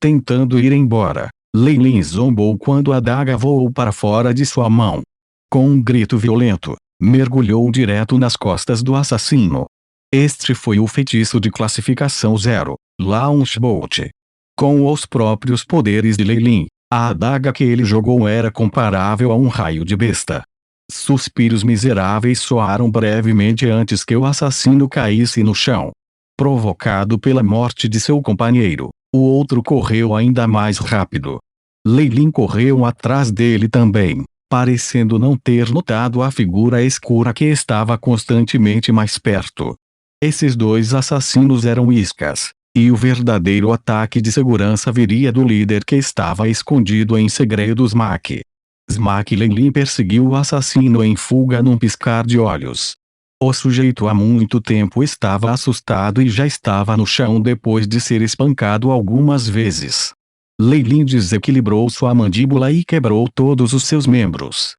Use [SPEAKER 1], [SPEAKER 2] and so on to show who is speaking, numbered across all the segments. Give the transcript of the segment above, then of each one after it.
[SPEAKER 1] Tentando ir embora, Lei Lin zombou quando a adaga voou para fora de sua mão. Com um grito violento, mergulhou direto nas costas do assassino. Este foi o feitiço de classificação 0, Launchbolt. Com os próprios poderes de Lei Lin, a adaga que ele jogou era comparável a um raio de besta. Suspiros miseráveis soaram brevemente antes que o assassino caísse no chão. Provocado pela morte de seu companheiro, o outro correu ainda mais rápido. Lei Lin correu atrás dele também, parecendo não ter notado a figura escura que estava constantemente mais perto. Esses dois assassinos eram iscas, e o verdadeiro ataque de segurança viria do líder que estava escondido em segredo. Smack Lei Lin perseguiu o assassino em fuga num piscar de olhos. O sujeito há muito tempo estava assustado e já estava no chão depois de ser espancado algumas vezes. Lei Lin desequilibrou sua mandíbula e quebrou todos os seus membros.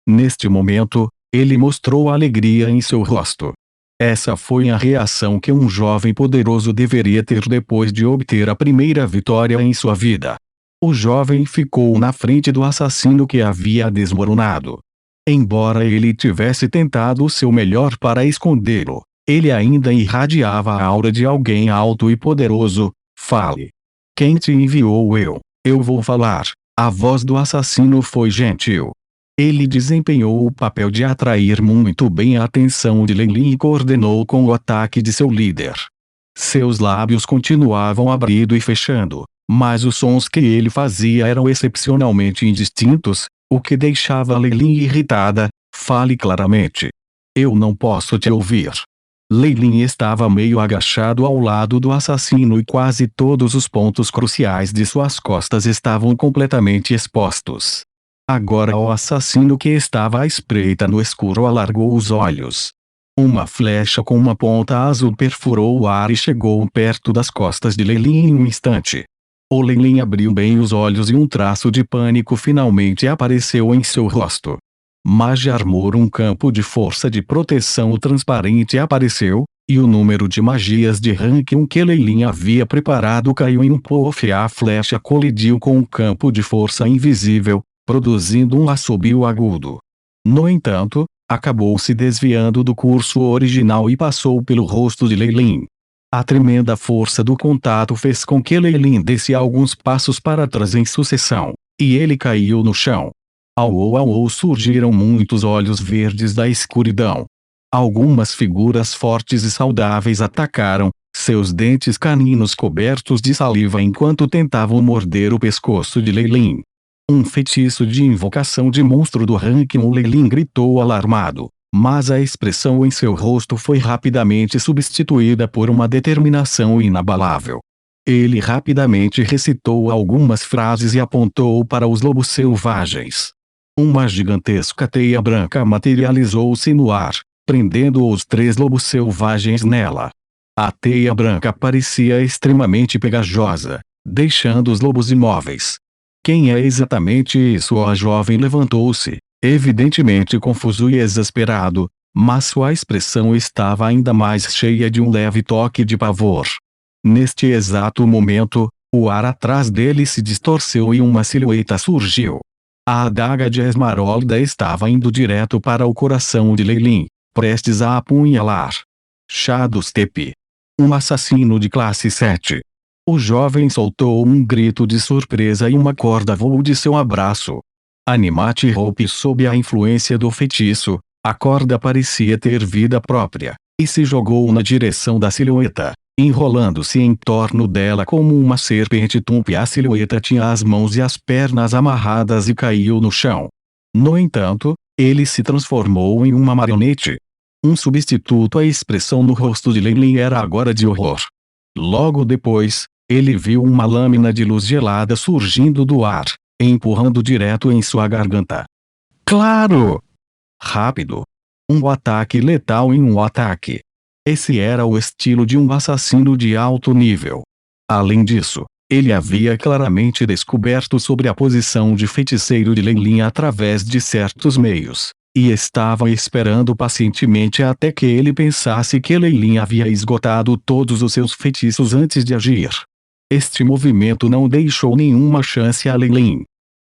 [SPEAKER 1] Neste momento, ele mostrou alegria em seu rosto. Essa foi a reação que um jovem poderoso deveria ter depois de obter a primeira vitória em sua vida. O jovem ficou na frente do assassino que havia desmoronado. Embora ele tivesse tentado o seu melhor para escondê-lo, ele ainda irradiava a aura de alguém alto e poderoso. Fale. Quem te enviou? Eu vou falar. A voz do assassino foi gentil. Ele desempenhou o papel de atrair muito bem a atenção de Lei Lin e coordenou com o ataque de seu líder. Seus lábios continuavam abrindo e fechando, mas os sons que ele fazia eram excepcionalmente indistintos, o que deixava Lei Lin irritada. Fale claramente. Eu não posso te ouvir. Lei Lin estava meio agachado ao lado do assassino e quase todos os pontos cruciais de suas costas estavam completamente expostos. Agora o assassino que estava à espreita no escuro alargou os olhos. Uma flecha com uma ponta azul perfurou o ar e chegou perto das costas de Lei Lin em um instante. O Lei Lin abriu bem os olhos e um traço de pânico finalmente apareceu em seu rosto. Mage Armor, um campo de força de proteção transparente apareceu, e o número de magias de rank 1 que Lei Lin havia preparado caiu em um puff. A flecha colidiu com um campo de força invisível, produzindo um assobio agudo. No entanto, acabou se desviando do curso original e passou pelo rosto de Lei Lin. A tremenda força do contato fez com que Lei Lin desse alguns passos para trás em sucessão, e ele caiu no chão. Au, surgiram muitos olhos verdes da escuridão. Algumas figuras fortes e saudáveis atacaram, seus dentes caninos cobertos de saliva enquanto tentavam morder o pescoço de Lei Lin. Um feitiço de invocação de monstro do rank 1. Lei Lin gritou alarmado, mas a expressão em seu rosto foi rapidamente substituída por uma determinação inabalável. Ele rapidamente recitou algumas frases e apontou para os lobos selvagens. Uma gigantesca teia branca materializou-se no ar, prendendo os 3 lobos selvagens nela. A teia branca parecia extremamente pegajosa, deixando os lobos imóveis. Quem é exatamente isso? A jovem levantou-se, evidentemente confuso e exasperado, mas sua expressão estava ainda mais cheia de um leve toque de pavor. Neste exato momento, o ar atrás dele se distorceu e uma silhueta surgiu. A adaga de Esmeralda estava indo direto para o coração de Lei Lin, prestes a apunhalar. Shadowstep. Um assassino de classe 7. O jovem soltou um grito de surpresa e uma corda voou de seu abraço. Animate Hope. Sob a influência do feitiço, a corda parecia ter vida própria, e se jogou na direção da silhueta, enrolando-se em torno dela como uma serpente. A silhueta tinha as mãos e as pernas amarradas e caiu no chão. No entanto, ele se transformou em uma marionete. Um substituto. A expressão no rosto de Lei Lin era agora de horror. Logo depois, ele viu uma lâmina de luz gelada surgindo do ar, empurrando direto em sua garganta. Claro! Rápido. Um ataque letal em um ataque. Esse era o estilo de um assassino de alto nível. Além disso, ele havia claramente descoberto sobre a posição de feiticeiro de Lei Lin através de certos meios, e estava esperando pacientemente até que ele pensasse que Lei Lin havia esgotado todos os seus feitiços antes de agir. Este movimento não deixou nenhuma chance a Lei.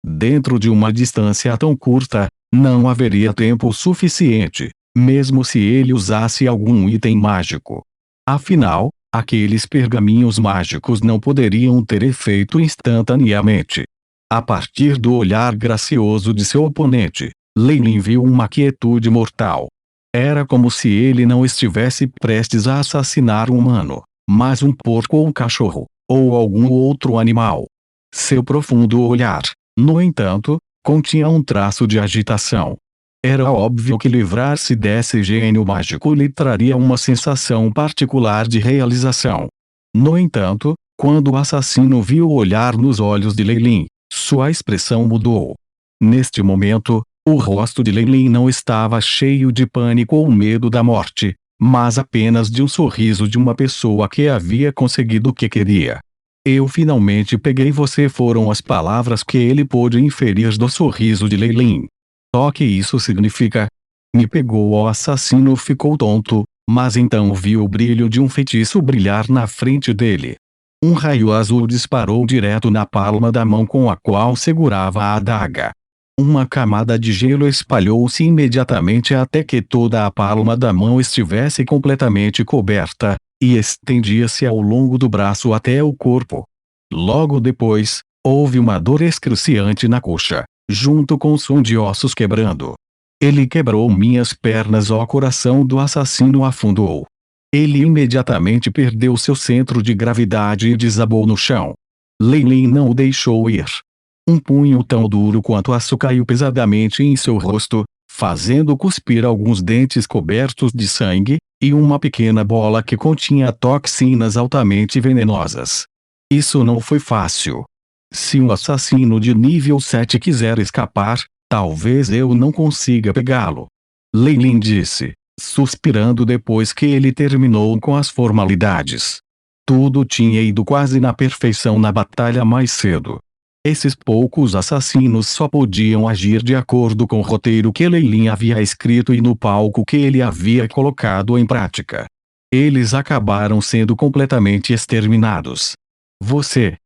[SPEAKER 1] Dentro de uma distância tão curta, não haveria tempo suficiente, mesmo se ele usasse algum item mágico. Afinal, aqueles pergaminhos mágicos não poderiam ter efeito instantaneamente. A partir do olhar gracioso de seu oponente, Lei viu uma quietude mortal. Era como se ele não estivesse prestes a assassinar um humano, mas um porco ou um cachorro, ou algum outro animal. Seu profundo olhar, no entanto, continha um traço de agitação. Era óbvio que livrar-se desse gênio mágico lhe traria uma sensação particular de realização. No entanto, quando o assassino viu o olhar nos olhos de Lei, sua expressão mudou. Neste momento, o rosto de Lei não estava cheio de pânico ou medo da morte, mas apenas de um sorriso de uma pessoa que havia conseguido o que queria. Eu finalmente peguei você, foram as palavras que ele pôde inferir do sorriso de Lei. O que isso significa? Me pegou. O assassino ficou tonto, mas então viu o brilho de um feitiço brilhar na frente dele. Um raio azul disparou direto na palma da mão com a qual segurava a adaga. Uma camada de gelo espalhou-se imediatamente até que toda a palma da mão estivesse completamente coberta, e estendia-se ao longo do braço até o corpo. Logo depois, houve uma dor excruciante na coxa, junto com o som de ossos quebrando. Ele quebrou minhas pernas. O coração do assassino afundou. Ele imediatamente perdeu seu centro de gravidade e desabou no chão. Lei não o deixou ir. Um punho tão duro quanto aço caiu pesadamente em seu rosto, fazendo cuspir alguns dentes cobertos de sangue, e uma pequena bola que continha toxinas altamente venenosas. Isso não foi fácil. Se um assassino de nível 7 quiser escapar, talvez eu não consiga pegá-lo. Lei disse, suspirando depois que ele terminou com as formalidades. Tudo tinha ido quase na perfeição na batalha mais cedo. Esses poucos assassinos só podiam agir de acordo com o roteiro que Lei havia escrito e no palco que ele havia colocado em prática. Eles acabaram sendo completamente exterminados. Você.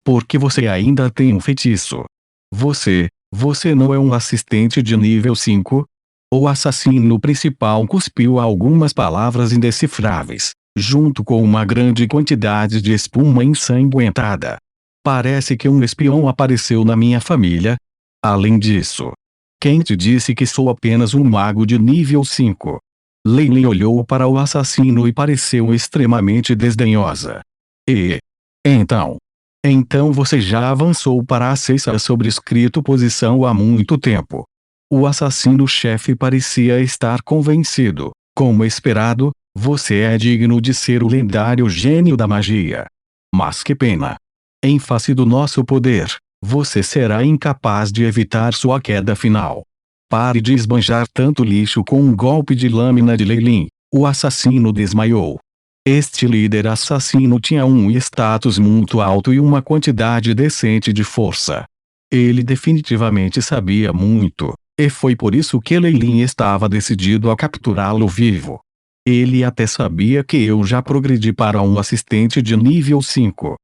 [SPEAKER 1] Porque você ainda tem um feitiço. Você não é um assistente de nível 5? O assassino principal cuspiu algumas palavras indecifráveis, junto com uma grande quantidade de espuma ensanguentada. Parece que um espião apareceu na minha família. Além disso, quem te disse que sou apenas um mago de nível 5? Lei olhou para o assassino e pareceu extremamente desdenhosa. Então você já avançou para a sexta sobrescrito posição há muito tempo. O assassino-chefe parecia estar convencido. Como esperado, você é digno de ser o lendário gênio da magia. Mas que pena. Em face do nosso poder, você será incapaz de evitar sua queda final. Pare de esbanjar tanto lixo. Com um golpe de lâmina de Lei, o assassino desmaiou. Este líder assassino tinha um status muito alto e uma quantidade decente de força. Ele definitivamente sabia muito, e foi por isso que Lei estava decidido a capturá-lo vivo. Ele até sabia que eu já progredi para um assistente de nível 5.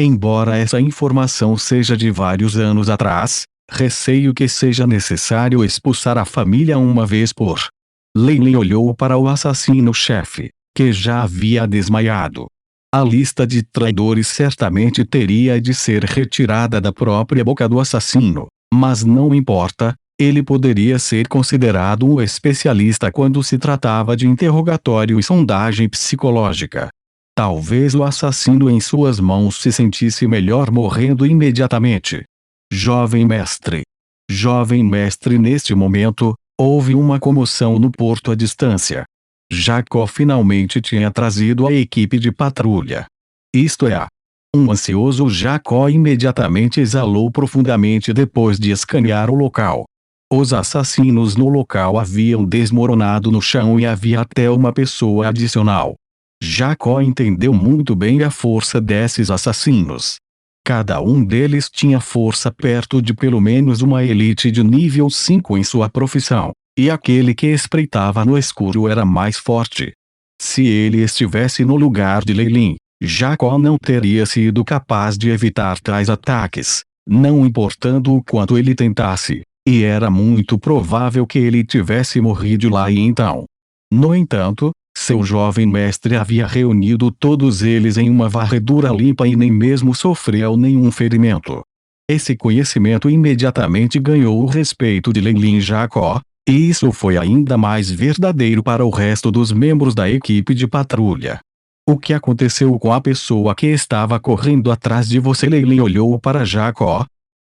[SPEAKER 1] Embora essa informação seja de vários anos atrás, receio que seja necessário expulsar a família uma vez por. Lei olhou para o assassino-chefe, que já havia desmaiado. A lista de traidores certamente teria de ser retirada da própria boca do assassino, mas não importa, ele poderia ser considerado um especialista quando se tratava de interrogatório e sondagem psicológica. Talvez o assassino em suas mãos se sentisse melhor morrendo imediatamente. Jovem mestre. Neste momento, houve uma comoção no porto à distância. Jacó finalmente tinha trazido a equipe de patrulha. Isto é. Um ansioso Jacó imediatamente exalou profundamente depois de escanear o local. Os assassinos no local haviam desmoronado no chão e havia até uma pessoa adicional. Jacó entendeu muito bem a força desses assassinos. Cada um deles tinha força perto de pelo menos uma elite de nível 5 em sua profissão, e aquele que espreitava no escuro era mais forte. Se ele estivesse no lugar de Lei, Jacó não teria sido capaz de evitar tais ataques, não importando o quanto ele tentasse, e era muito provável que ele tivesse morrido lá e então. No entanto, seu jovem mestre havia reunido todos eles em uma varredura limpa e nem mesmo sofreu nenhum ferimento. Esse conhecimento imediatamente ganhou o respeito de Leilin e Jacó, e isso foi ainda mais verdadeiro para o resto dos membros da equipe de patrulha. O que aconteceu com a pessoa que estava correndo atrás de você? Leilin olhou para Jacó.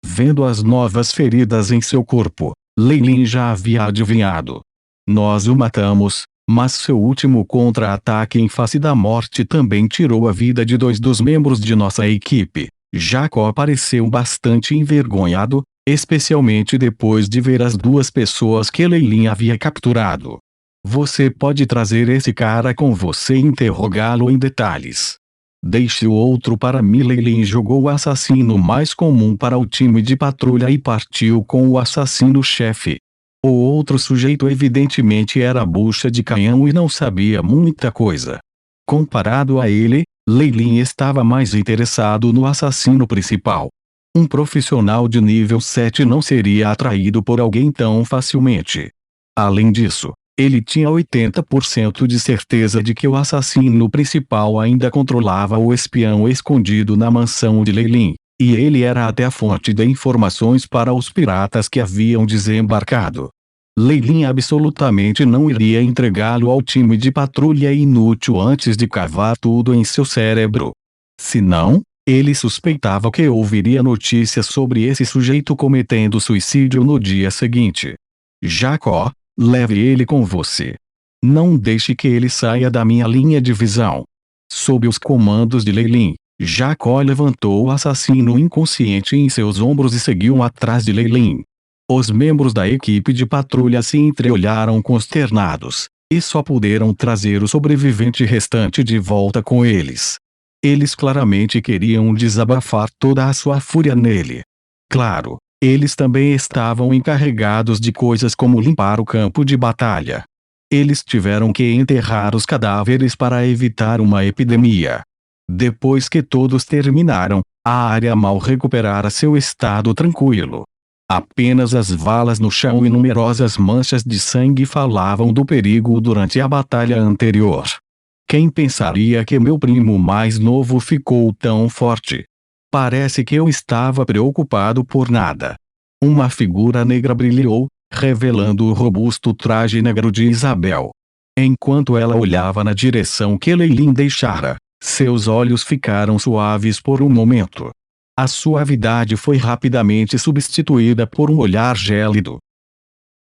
[SPEAKER 1] Vendo as novas feridas em seu corpo, Leilin já havia adivinhado. Nós o matamos, mas seu último contra-ataque em face da morte também tirou a vida de 2 dos membros de nossa equipe. Jacó pareceu bastante envergonhado, especialmente depois de ver as 2 pessoas que Leilin havia capturado. Você pode trazer esse cara com você e interrogá-lo em detalhes. Deixe o outro para mim. Leilin jogou o assassino mais comum para o time de patrulha e partiu com o assassino-chefe. O outro sujeito evidentemente era bucha de canhão e não sabia muita coisa. Comparado a ele, Leilin estava mais interessado no assassino principal. Um profissional de nível 7 não seria atraído por alguém tão facilmente. Além disso, ele tinha 80% de certeza de que o assassino principal ainda controlava o espião escondido na mansão de Leilin, e ele era até a fonte de informações para os piratas que haviam desembarcado. Leilin absolutamente não iria entregá-lo ao time de patrulha inútil antes de cavar tudo em seu cérebro. Se não, ele suspeitava que ouviria notícias sobre esse sujeito cometendo suicídio no dia seguinte. Jacó, leve ele com você. Não deixe que ele saia da minha linha de visão. Sob os comandos de Leilin, Jacó levantou o assassino inconsciente em seus ombros e seguiu atrás de Leilin. Os membros da equipe de patrulha se entreolharam consternados, e só puderam trazer o sobrevivente restante de volta com eles. Eles claramente queriam desabafar toda a sua fúria nele. Claro, eles também estavam encarregados de coisas como limpar o campo de batalha. Eles tiveram que enterrar os cadáveres para evitar uma epidemia. Depois que todos terminaram, a área mal recuperara seu estado tranquilo. Apenas as valas no chão e numerosas manchas de sangue falavam do perigo durante a batalha anterior. Quem pensaria que meu primo mais novo ficou tão forte? Parece que eu estava preocupado por nada. Uma figura negra brilhou, revelando o robusto traje negro de Isabel. Enquanto ela olhava na direção que Leilin deixara, seus olhos ficaram suaves por um momento. A suavidade foi rapidamente substituída por um olhar gélido.